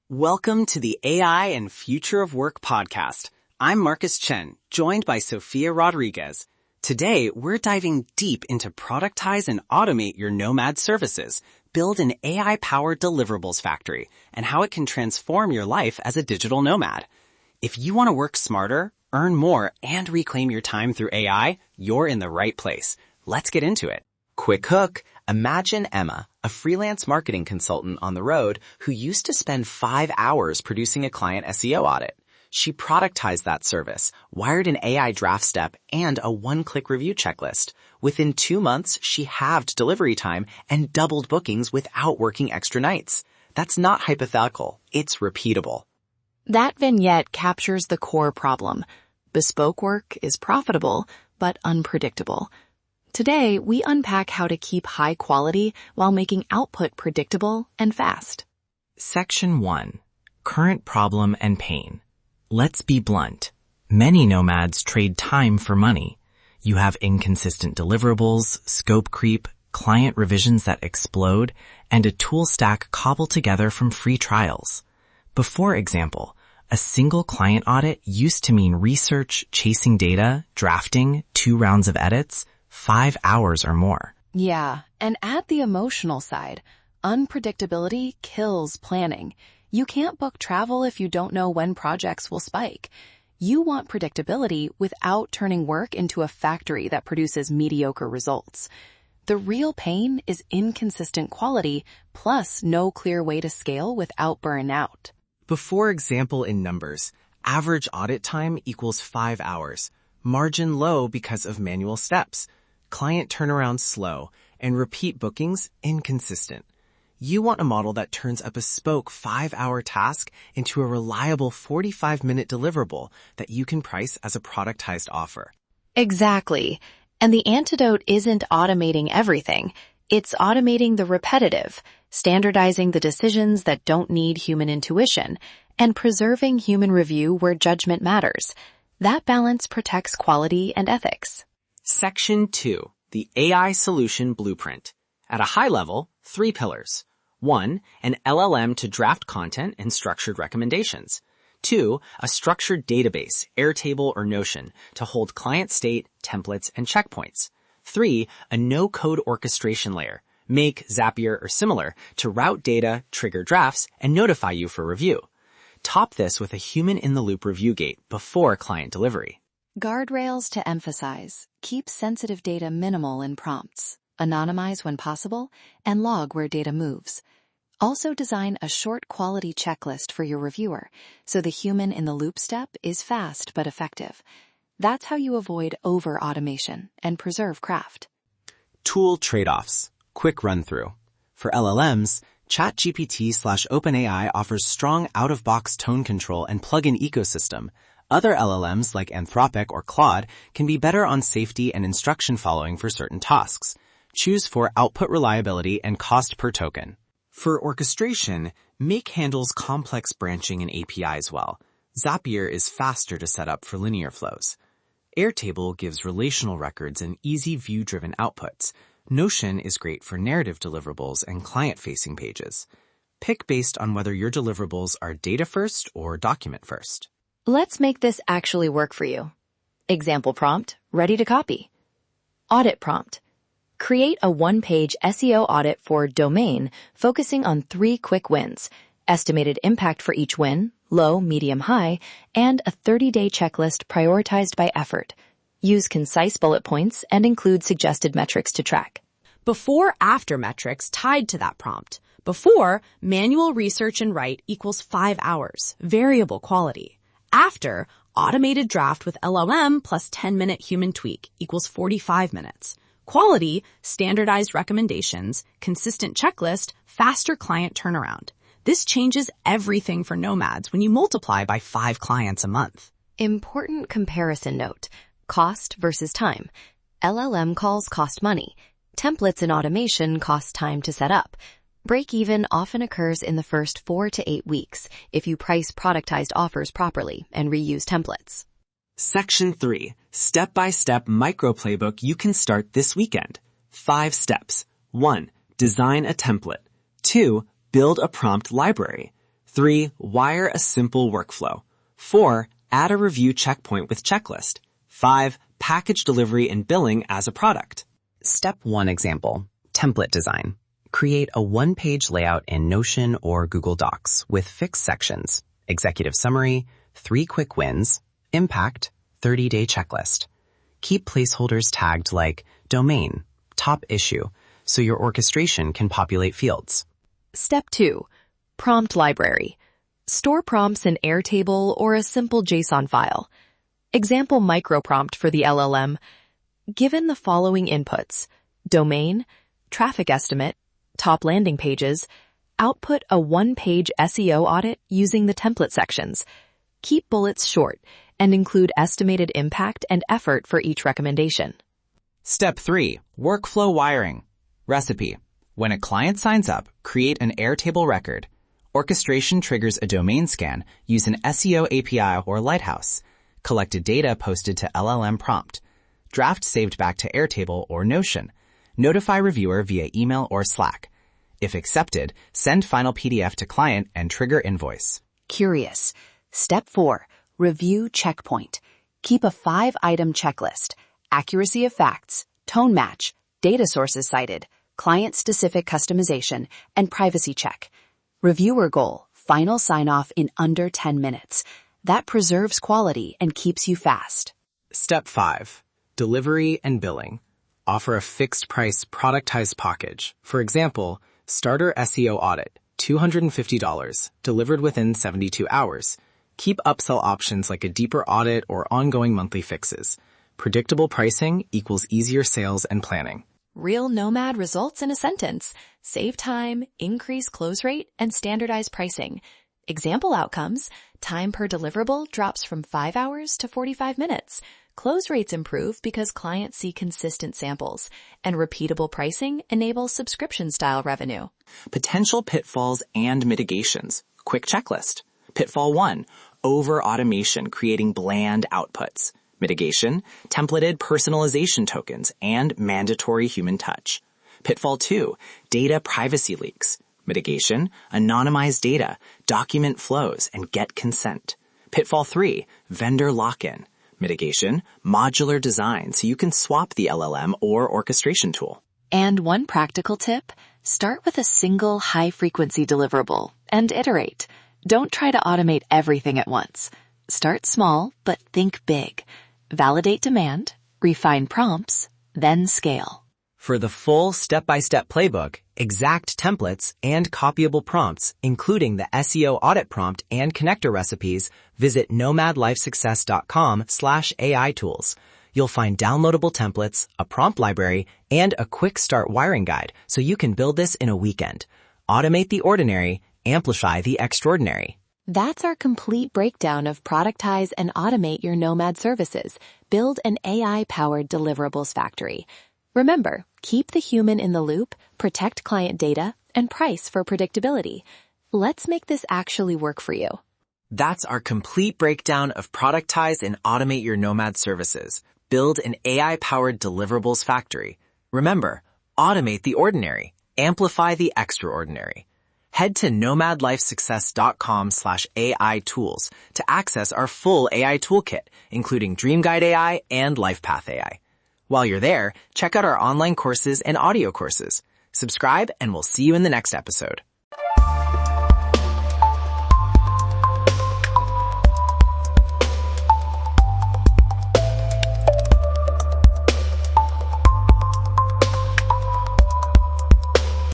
Welcome to the AI and Future of Work podcast. I'm Marcus Chen, joined by Sofia Rodriguez. Today, we're diving deep into Productize and automate your Nomad services, build an AI-powered deliverables factory, and how it can transform your life as a digital nomad. If you want to work smarter, earn more, and reclaim your time through AI, you're in the right place. Let's get into it. Quick hook. Imagine Emma, a freelance marketing consultant on the road who used to spend 5 hours producing a client SEO audit. She productized that service, wired an AI draft step, and a one-click review checklist. Within 2 months, she halved delivery time and doubled bookings without working extra nights. That's not hypothetical. It's repeatable. That vignette captures the core problem. Bespoke work is profitable, but unpredictable. Today, we unpack how to keep high quality while making output predictable and fast. Section 1. Current problem and pain. Let's be blunt. Many nomads trade time for money. You have inconsistent deliverables, scope creep, client revisions that explode, and a tool stack cobbled together from free trials. For example, a single client audit used to mean research, chasing data, drafting, 2 rounds of edits, 5 hours or more. Yeah, and add the emotional side. Unpredictability kills planning. You can't book travel if you don't know when projects will spike. You want predictability without turning work into a factory that produces mediocre results. The real pain is inconsistent quality plus no clear way to scale without burnout. For example, in numbers, average audit time equals 5 hours. Margin low because of manual steps. Client turnaround slow, and repeat bookings inconsistent. You want a model that turns a bespoke 5-hour task into a reliable 45-minute deliverable that you can price as a productized offer. Exactly. And the antidote isn't automating everything. It's automating the repetitive, standardizing the decisions that don't need human intuition, and preserving human review where judgment matters. That balance protects quality and ethics. Section 2. The AI Solution Blueprint. At a high level, 3 pillars. 1. An LLM to draft content and structured recommendations. 2. A structured database, Airtable or Notion, to hold client state, templates, and checkpoints. 3. A no-code orchestration layer, Make, Zapier, or similar, to route data, trigger drafts, and notify you for review. Top this with a human-in-the-loop review gate before client delivery. Guardrails to emphasize. Keep sensitive data minimal in prompts. Anonymize when possible, and log where data moves. Also design a short quality checklist for your reviewer, so the human-in-the-loop step is fast but effective. That's how you avoid over-automation and preserve craft. Tool trade-offs. Quick run-through. For LLMs, ChatGPT/OpenAI offers strong out-of-box tone control and plugin ecosystem. Other LLMs like Anthropic or Claude can be better on safety and instruction following for certain tasks. Choose for output reliability and cost per token. For orchestration, Make handles complex branching and APIs well. Zapier is faster to set up for linear flows. Airtable gives relational records and easy view-driven outputs. Notion is great for narrative deliverables and client-facing pages. Pick based on whether your deliverables are data-first or document-first. Let's make this actually work for you. Example prompt, ready to copy. Audit prompt. Create a 1-page SEO audit for domain focusing on 3 quick wins, estimated impact for each win, low, medium, high, and a 30-day checklist prioritized by effort. Use concise bullet points and include suggested metrics to track. Before-after metrics tied to that prompt. Before, manual research and write equals 5 hours, variable quality. After, automated draft with LLM plus 10-minute human tweak equals 45 minutes. Quality, standardized recommendations, consistent checklist, faster client turnaround. This changes everything for nomads when you multiply by 5 clients a month. Important comparison note. Cost versus time. LLM calls cost money. Templates and automation cost time to set up. Break-even often occurs in the first 4 to 8 weeks if you price productized offers properly and reuse templates. Section 3. Step-by-step micro-playbook you can start this weekend. 5 steps. 1. Design a template. 2. Build a prompt library. 3. Wire a simple workflow. 4. Add a review checkpoint with checklist. 5. Package delivery and billing as a product. Step 1 example, template design. Create a one-page layout in Notion or Google Docs with fixed sections, executive summary, 3 quick wins, impact, 30-day checklist. Keep placeholders tagged like domain, top issue, so your orchestration can populate fields. Step 2. Prompt library. Store prompts in Airtable or a simple JSON file. Example microprompt for the LLM. Given the following inputs, domain, traffic estimate, top landing pages, output a one-page SEO audit using the template sections. Keep bullets short and include estimated impact and effort for each recommendation. Step 3. Workflow wiring. Recipe. When a client signs up, create an Airtable record. Orchestration triggers a domain scan. Use an SEO API or Lighthouse. Collected data posted to LLM prompt. Draft saved back to Airtable or Notion. Notify reviewer via email or Slack. If accepted, send final PDF to client and trigger invoice. Curious. Step 4. Review checkpoint. Keep a 5-item checklist. Accuracy of facts, tone match, data sources cited, client-specific customization, and privacy check. Reviewer goal, final sign-off in under 10 minutes. That preserves quality and keeps you fast. Step 5. Delivery and billing. Offer a fixed price Productize package. For example, starter SEO audit, $250, delivered within 72 hours. Keep upsell options like a deeper audit or ongoing monthly fixes. Predictable pricing equals easier sales and planning. Real Nomad results in a sentence. Save time, increase close rate, and standardize pricing. Example outcomes, time per deliverable drops from 5 hours to 45 minutes. Close rates improve because clients see consistent samples, and repeatable pricing enables subscription-style revenue. Potential pitfalls and mitigations. Quick checklist. Pitfall 1. Over-automation creating bland outputs. Mitigation, templated personalization tokens, and mandatory human touch. Pitfall 2. Data privacy leaks. Mitigation, anonymize data, document flows, and get consent. Pitfall 3. Vendor lock-in. Mitigation, modular design so you can swap the LLM or orchestration tool. And one practical tip, start with a single high-frequency deliverable and iterate. Don't try to automate everything at once. Start small, but think big. Validate demand, refine prompts, then scale. For the full step-by-step playbook, exact templates, and copyable prompts, including the SEO audit prompt and connector recipes, visit nomadlifesuccess.com/AI tools. You'll find downloadable templates, a prompt library, and a quick start wiring guide so you can build this in a weekend. Automate the ordinary, amplify the extraordinary. That's our complete breakdown of Productize and automate your Nomad services. Build an AI-powered deliverables factory. Remember, keep the human in the loop, protect client data, and price for predictability. Let's make this actually work for you. That's our complete breakdown of Productize and automate your Nomad services. Build an AI-powered deliverables factory. Remember, automate the ordinary, amplify the extraordinary. Head to nomadlifesuccess.com/AI tools to access our full AI toolkit, including Dream Guide AI and LifePath AI. While you're there, check out our online courses and audio courses. Subscribe, and we'll see you in the next episode.